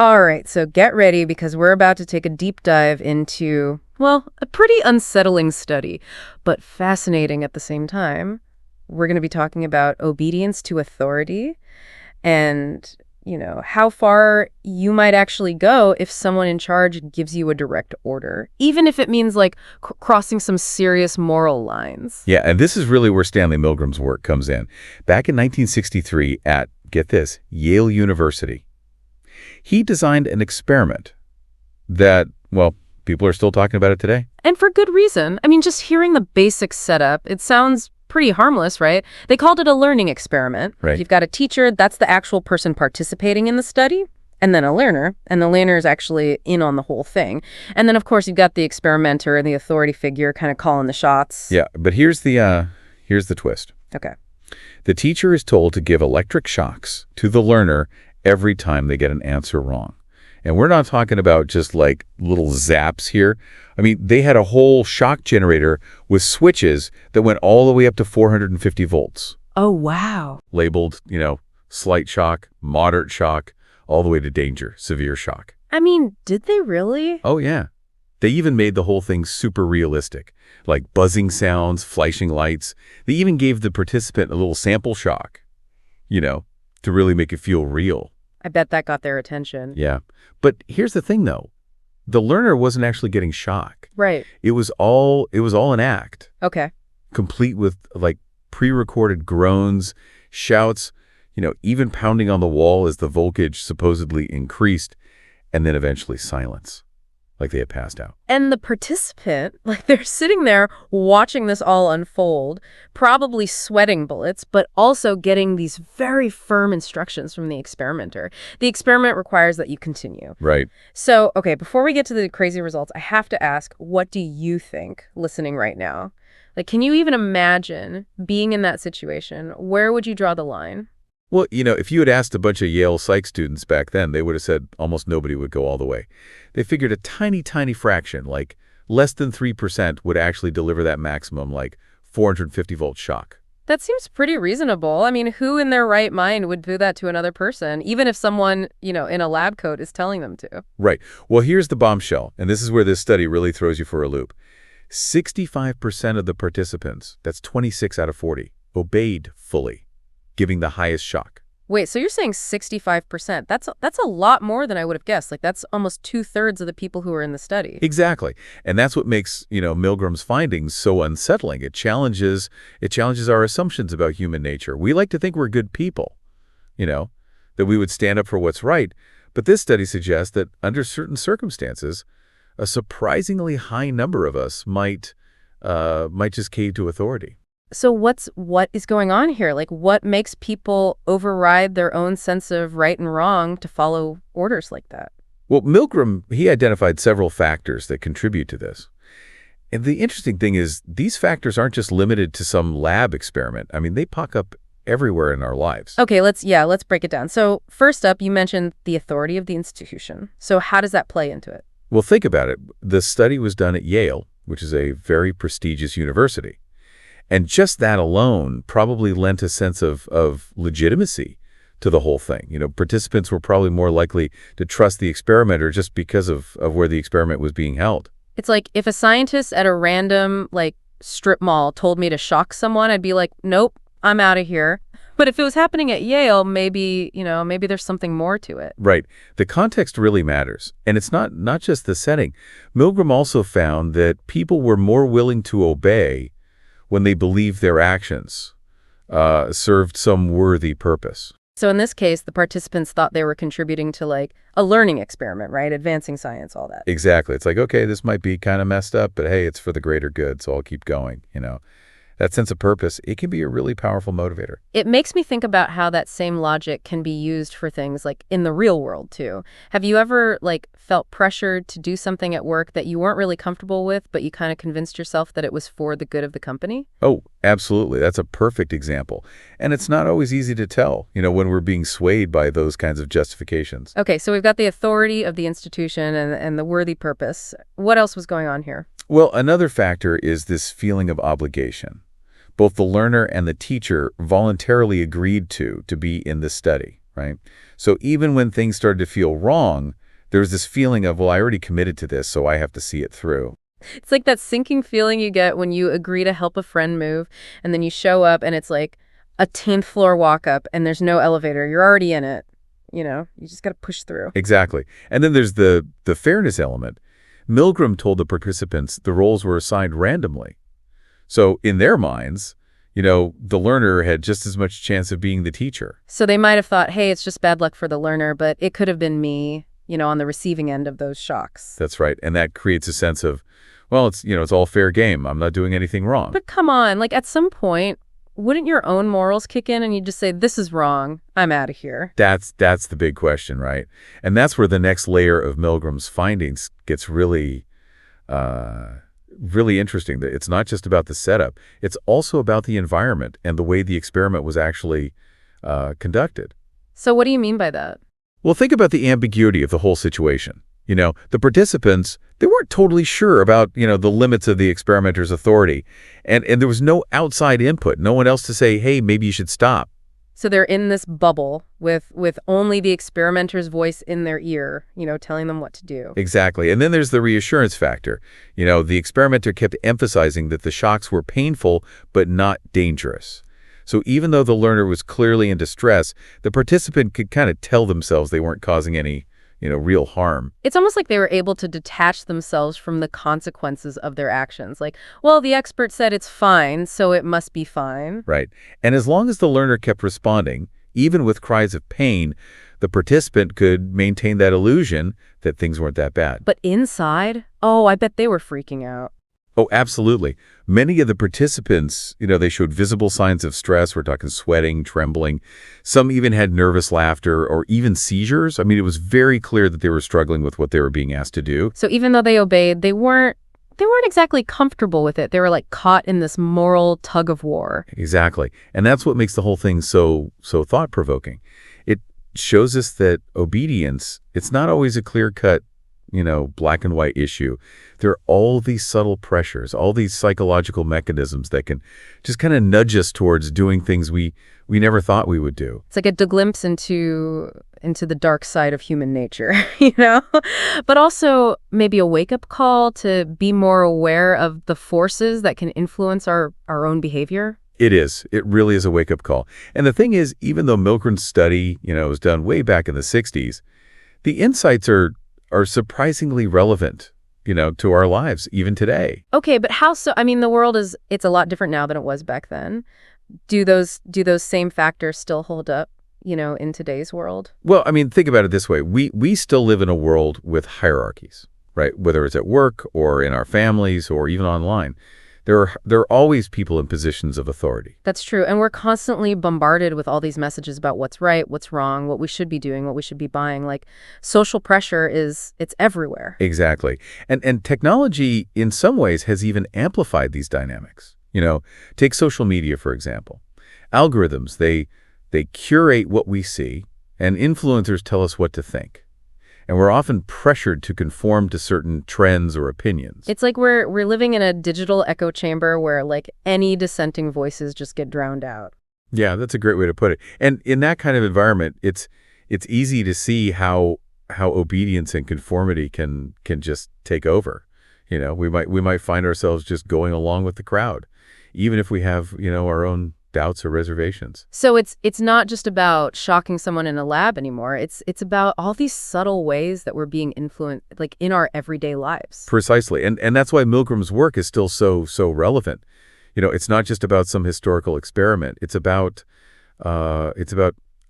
All right, so get ready because we're about to take a deep dive into, well, a pretty unsettling study, but fascinating at the same time. We're going to be talking about obedience to authority and, how far you might actually go if someone in charge gives you a direct order, even if it means like crossing some serious moral lines. Yeah, and this is really where Stanley Milgram's work comes in. Back in 1963 at, get this, Yale University, he designed an experiment that, well, people are still talking about it today. And for good reason. I mean, just hearing the basic setup, it sounds pretty harmless, right? They called it a learning experiment. Right. You've got a teacher, that's the actual person participating in the study, and then a learner, and the learner is actually in on the whole thing. And then, of course, you've got the experimenter and the authority figure kind of calling the shots. Yeah, but here's the twist. Okay. The teacher is told to give electric shocks to the learner every time they get an answer wrong. And we're not talking about just like little zaps here. I mean, they had a whole shock generator with switches that went all the way up to 450 volts. Oh, wow. Labeled, slight shock, moderate shock, all the way to danger, severe shock. I mean, did they really? Oh, yeah. They even made the whole thing super realistic, like buzzing sounds, flashing lights. They even gave the participant a little sample shock, to really make it feel real. I bet that got their attention. Yeah. But here's the thing, though. The learner wasn't actually getting shock. Right. It was all an act. Okay. Complete with, like, pre-recorded groans, shouts, even pounding on the wall as the voltage supposedly increased, and then eventually silence, like they had passed out. And the participant, like they're sitting there watching this all unfold, probably sweating bullets, but also getting these very firm instructions from the experimenter. The experiment requires that you continue. Right. So, okay, before we get to the crazy results, I have to ask, what do you think listening right now? Like, can you even imagine being in that situation? Where would you draw the line? Well, if you had asked a bunch of Yale psych students back then, they would have said almost nobody would go all the way. They figured a tiny, tiny fraction, like less than 3%, would actually deliver that maximum, like 450-volt shock. That seems pretty reasonable. I mean, who in their right mind would do that to another person, even if someone, in a lab coat is telling them to? Right. Well, here's the bombshell, and this is where this study really throws you for a loop. 65% of the participants, that's 26 out of 40, obeyed fully, giving the highest shock. Wait, so you're saying 65%? That's a lot more than I would have guessed. Like, that's almost 2/3 of the people who were in the study. Exactly. And that's what makes, Milgram's findings so unsettling. It challenges our assumptions about human nature. We like to think we're good people, that we would stand up for what's right. But this study suggests that under certain circumstances, a surprisingly high number of us might just cave to authority. So what is going on here? Like, what makes people override their own sense of right and wrong to follow orders like that? Well, Milgram, he identified several factors that contribute to this. And the interesting thing is these factors aren't just limited to some lab experiment. I mean, they pop up everywhere in our lives. Okay, let's break it down. So first up, you mentioned the authority of the institution. So how does that play into it? Well, think about it. The study was done at Yale, which is a very prestigious university. And just that alone probably lent a sense of legitimacy to the whole thing. Participants were probably more likely to trust the experimenter just because of where the experiment was being held. It's like if a scientist at a random, strip mall told me to shock someone, I'd be like, nope, I'm out of here. But if it was happening at Yale, maybe there's something more to it. Right. The context really matters. And it's not just the setting. Milgram also found that people were more willing to obey when they believed their actions served some worthy purpose. So in this case, the participants thought they were contributing to a learning experiment, right? Advancing science, all that. Exactly. It's like, okay, this might be kind of messed up, but hey, it's for the greater good, so I'll keep going, That sense of purpose, it can be a really powerful motivator. It makes me think about how that same logic can be used for things in the real world, too. Have you ever, felt pressured to do something at work that you weren't really comfortable with, but you kind of convinced yourself that it was for the good of the company? Oh, absolutely. That's a perfect example. And it's not always easy to tell, when we're being swayed by those kinds of justifications. Okay, so we've got the authority of the institution and the worthy purpose. What else was going on here? Well, another factor is this feeling of obligation. Both the learner and the teacher voluntarily agreed to be in this study, right? So even when things started to feel wrong, there was this feeling of, well, I already committed to this, so I have to see it through. It's like that sinking feeling you get when you agree to help a friend move, and then you show up and it's like a 10th floor walk up and there's no elevator. You're already in it. You just got to push through. Exactly. And then there's the fairness element. Milgram told the participants the roles were assigned randomly. So in their minds, the learner had just as much chance of being the teacher. So they might have thought, hey, it's just bad luck for the learner, but it could have been me, on the receiving end of those shocks. That's right. And that creates a sense of, well, it's all fair game. I'm not doing anything wrong. But come on, like at some point, wouldn't your own morals kick in and you just say, this is wrong, I'm out of here? That's the big question, right? And that's where the next layer of Milgram's findings gets really interesting. It's not just about the setup. It's also about the environment and the way the experiment was actually conducted. So what do you mean by that? Well, think about the ambiguity of the whole situation. The participants, they weren't totally sure about, the limits of the experimenter's authority. And there was no outside input, no one else to say, hey, maybe you should stop. So they're in this bubble with only the experimenter's voice in their ear, telling them what to do. Exactly. And then there's the reassurance factor. The experimenter kept emphasizing that the shocks were painful but not dangerous. So even though the learner was clearly in distress, the participant could kind of tell themselves they weren't causing any real harm. It's almost like they were able to detach themselves from the consequences of their actions. Like, well, the expert said it's fine, so it must be fine. Right. And as long as the learner kept responding, even with cries of pain, the participant could maintain that illusion that things weren't that bad. But inside, I bet they were freaking out. Oh, absolutely. Many of the participants, they showed visible signs of stress. We're talking sweating, trembling. Some even had nervous laughter or even seizures. I mean, it was very clear that they were struggling with what they were being asked to do. So even though they obeyed, they weren't exactly comfortable with it. They were like caught in this moral tug of war. Exactly. And that's what makes the whole thing so thought-provoking. It shows us that obedience, it's not always a clear-cut, black and white issue. There are all these subtle pressures, all these psychological mechanisms that can just kind of nudge us towards doing things we never thought we would do. It's like a glimpse into the dark side of human nature, But also maybe a wake-up call to be more aware of the forces that can influence our own behavior. It is. It really is a wake-up call. And the thing is, even though Milgram's study, was done way back in the 60s, the insights are surprisingly relevant, to our lives, even today. Okay, but how so? I mean, the world it's a lot different now than it was back then. Do those same factors still hold up, in today's world? Well, I mean, think about it this way. We still live in a world with hierarchies, right? Whether it's at work or in our families or even online. There are always people in positions of authority. That's true. And we're constantly bombarded with all these messages about what's right, what's wrong, what we should be doing, what we should be buying. Like social pressure it's everywhere. Exactly. And technology in some ways has even amplified these dynamics. Take social media, for example. Algorithms, they curate what we see, and influencers tell us what to think. And we're often pressured to conform to certain trends or opinions. It's like we're living in a digital echo chamber where like any dissenting voices just get drowned out. Yeah, that's a great way to put it. And in that kind of environment, it's easy to see how obedience and conformity can just take over. We might find ourselves just going along with the crowd, even if we have, our own doubts or reservations. So it's not just about shocking someone in a lab anymore. It's about all these subtle ways that we're being influenced, like in our everyday lives. Precisely. And that's why Milgram's work is still so relevant. It's not just about some historical experiment. It's about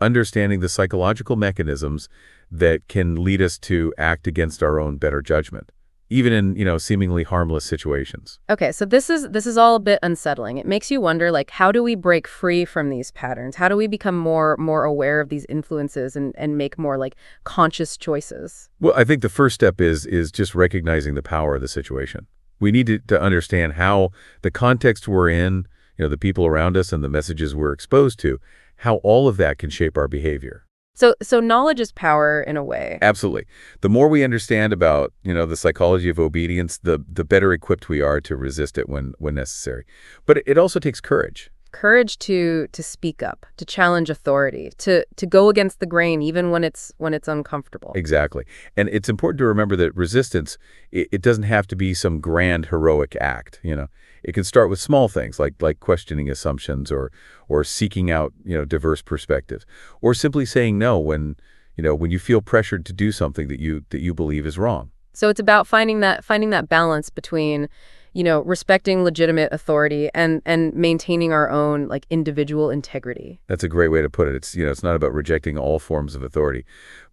understanding the psychological mechanisms that can lead us to act against our own better judgment, even in, seemingly harmless situations. Okay, so this is all a bit unsettling. It makes you wonder, like, how do we break free from these patterns? How do we become more aware of these influences and make more, like, conscious choices? Well, I think the first step is just recognizing the power of the situation. We need to understand how the context we're in, the people around us and the messages we're exposed to, how all of that can shape our behavior. So knowledge is power in a way. Absolutely. The more we understand about, the psychology of obedience, the better equipped we are to resist it when necessary. But it also takes courage. courage to speak up, to challenge authority, to go against the grain even when it's uncomfortable. Exactly. And it's important to remember that resistance, it doesn't have to be some grand heroic act, you know. It can start with small things like questioning assumptions or seeking out, diverse perspectives, or simply saying no when you feel pressured to do something that you believe is wrong. So it's about finding that balance between, respecting legitimate authority and maintaining our own like individual integrity. That's a great way to put it. It's not about rejecting all forms of authority,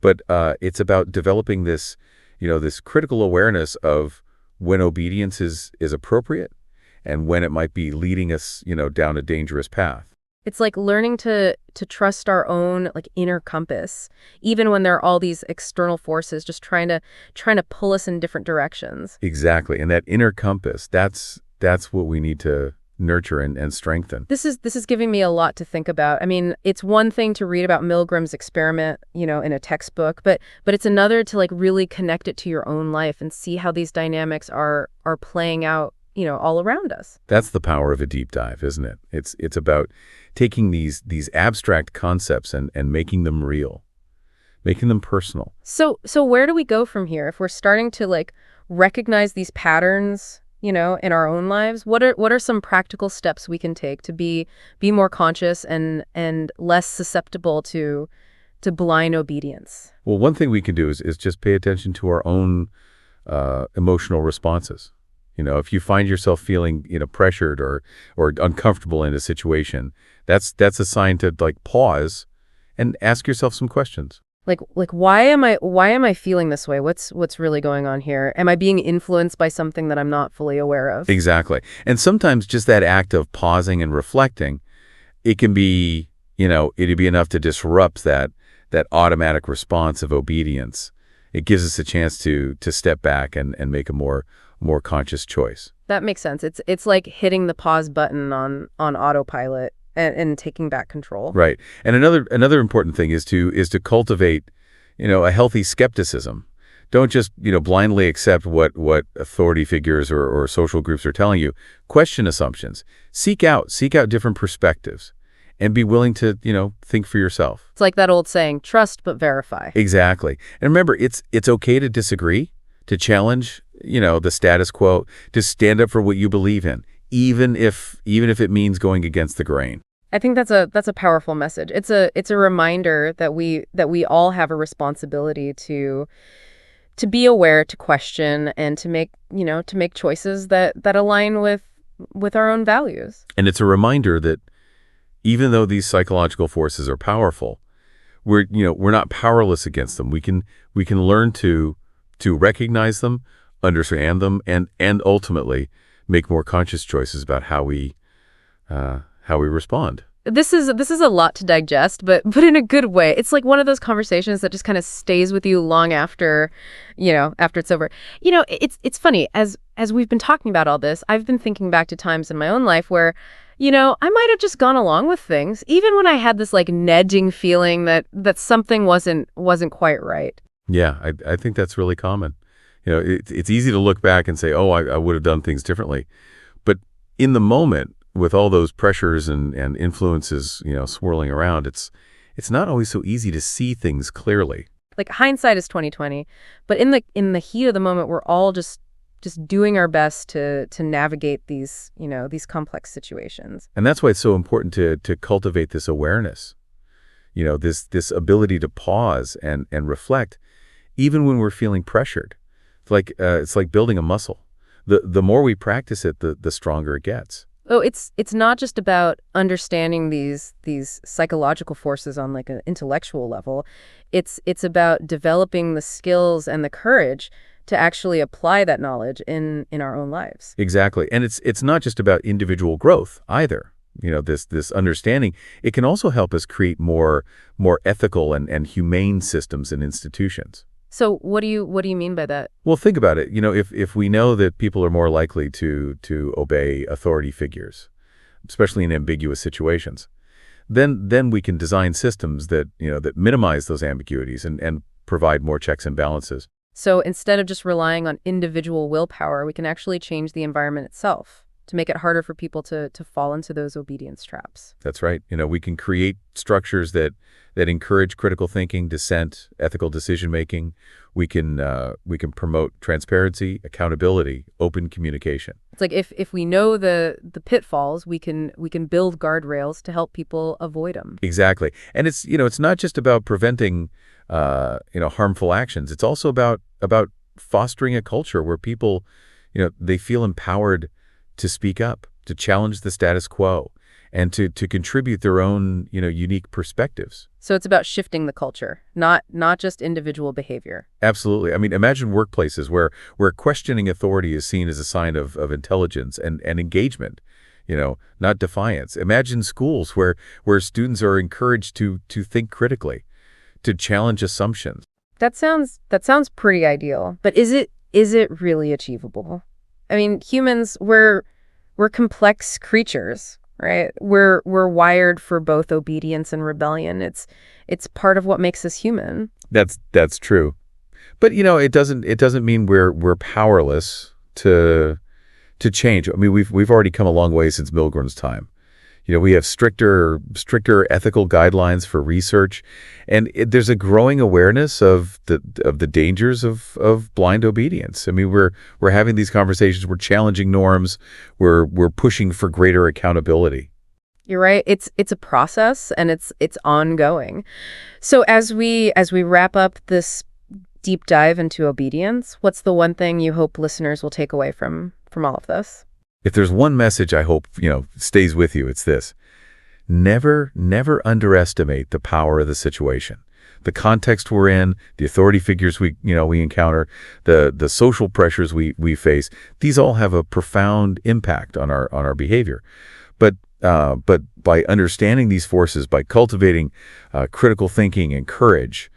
but it's about developing this critical awareness of when obedience is appropriate and when it might be leading us, down a dangerous path. It's like learning to trust our own like inner compass, even when there are all these external forces just trying to pull us in different directions. Exactly. And that inner compass, that's what we need to nurture and strengthen. This is giving me a lot to think about. I mean, it's one thing to read about Milgram's experiment, in a textbook, but it's another to like really connect it to your own life and see how these dynamics are playing out, all around us. That's the power of a deep dive, isn't it? It's about taking these abstract concepts and making them real, making them personal. So where do we go from here? If we're starting to like recognize these patterns, in our own lives, what are some practical steps we can take to be more conscious and less susceptible to blind obedience? Well, one thing we can do is just pay attention to our own emotional responses. If you find yourself feeling, pressured or uncomfortable in a situation, that's a sign to like pause and ask yourself some questions. Like why am I feeling this way? What's really going on here? Am I being influenced by something that I'm not fully aware of? Exactly. And sometimes just that act of pausing and reflecting, it can be, it'd be enough to disrupt that automatic response of obedience. It gives us a chance to step back and make a more conscious choice. That makes sense. It's like hitting the pause button on autopilot and taking back control. Right. And another important thing is to cultivate, a healthy skepticism. Don't just, blindly accept what authority figures or social groups are telling you. Question assumptions. Seek out different perspectives and be willing to, think for yourself. It's like that old saying, trust but verify. Exactly. And remember, it's okay to disagree, to challenge, the status quo, to stand up for what you believe in, even if it means going against the grain. I think that's a powerful message. It's a reminder that we all have a responsibility to be aware, to question, and to make choices that align with our own values. And it's a reminder that even though these psychological forces are powerful, we're not powerless against them. We can learn to recognize them, understand them, and ultimately make more conscious choices about how we respond. This is a lot to digest, but in a good way. It's like one of those conversations that just kind of stays with you long after it's over. It's funny as we've been talking about all this, I've been thinking back to times in my own life where, I might have just gone along with things, even when I had this like nagging feeling that something wasn't quite right. Yeah, I think that's really common. It's easy to look back and say, oh, I would have done things differently. But in the moment, with all those pressures and influences, swirling around, it's not always so easy to see things clearly. Like hindsight is 20/20, but in the heat of the moment, we're all just doing our best to navigate these complex situations. And that's why it's so important to cultivate this awareness. This ability to pause and reflect, even when we're feeling pressured. It's like building a muscle. The more we practice it, the stronger it gets. Oh, it's not just about understanding these psychological forces on like an intellectual level. It's about developing the skills and the courage to actually apply that knowledge in our own lives. Exactly. And it's not just about individual growth either. This understanding, it can also help us create more ethical and humane systems and institutions. So what do you mean by that? Well, think about it. If we know that people are more likely to obey authority figures, especially in ambiguous situations, then we can design systems that minimize those ambiguities and provide more checks and balances. So instead of just relying on individual willpower, we can actually change the environment itself. to make it harder for people to fall into those obedience traps. That's right. We can create structures that encourage critical thinking, dissent, ethical decision making. We can promote transparency, accountability, open communication. It's like if we know the pitfalls, we can build guardrails to help people avoid them. Exactly. And it's not just about preventing harmful actions. It's also about fostering a culture where people, they feel empowered to speak up, to challenge the status quo, and to contribute their own, unique perspectives. So it's about shifting the culture, not just individual behavior. Absolutely. I mean, imagine workplaces where questioning authority is seen as a sign of intelligence and engagement, not defiance. Imagine schools where students are encouraged to think critically, to challenge assumptions. That sounds pretty ideal. But is it really achievable? I mean, humans, we're complex creatures, right? We're wired for both obedience and rebellion. It's part of what makes us human. That's true. But it doesn't mean we're powerless to change. I mean, we've already come a long way since Milgram's time. We have stricter ethical guidelines for research, and there's a growing awareness of the dangers of blind obedience. I mean, we're having these conversations, we're challenging norms, we're pushing for greater accountability. You're right. It's a process, and it's ongoing. So as we wrap up this deep dive into obedience, what's the one thing you hope listeners will take away from all of this? If there's one message I hope, stays with you, it's this. Never underestimate the power of the situation. The context we're in, the authority figures we encounter, the social pressures we face, these all have a profound impact on our behavior. But by understanding these forces, by cultivating critical thinking and courage,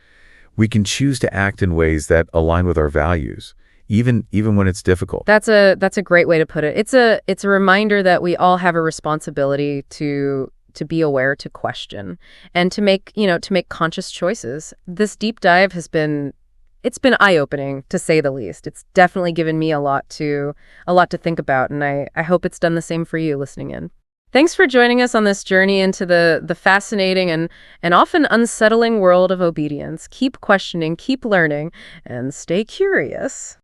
we can choose to act in ways that align with our values, even when it's difficult. That's a great way to put it. It's a reminder that we all have a responsibility to be aware, to question, and to make conscious choices. This deep dive it's been eye-opening, to say the least. It's definitely given me a lot to think about, and I hope it's done the same for you listening in. Thanks for joining us on this journey into the fascinating and often unsettling world of obedience. Keep questioning, keep learning, and stay curious.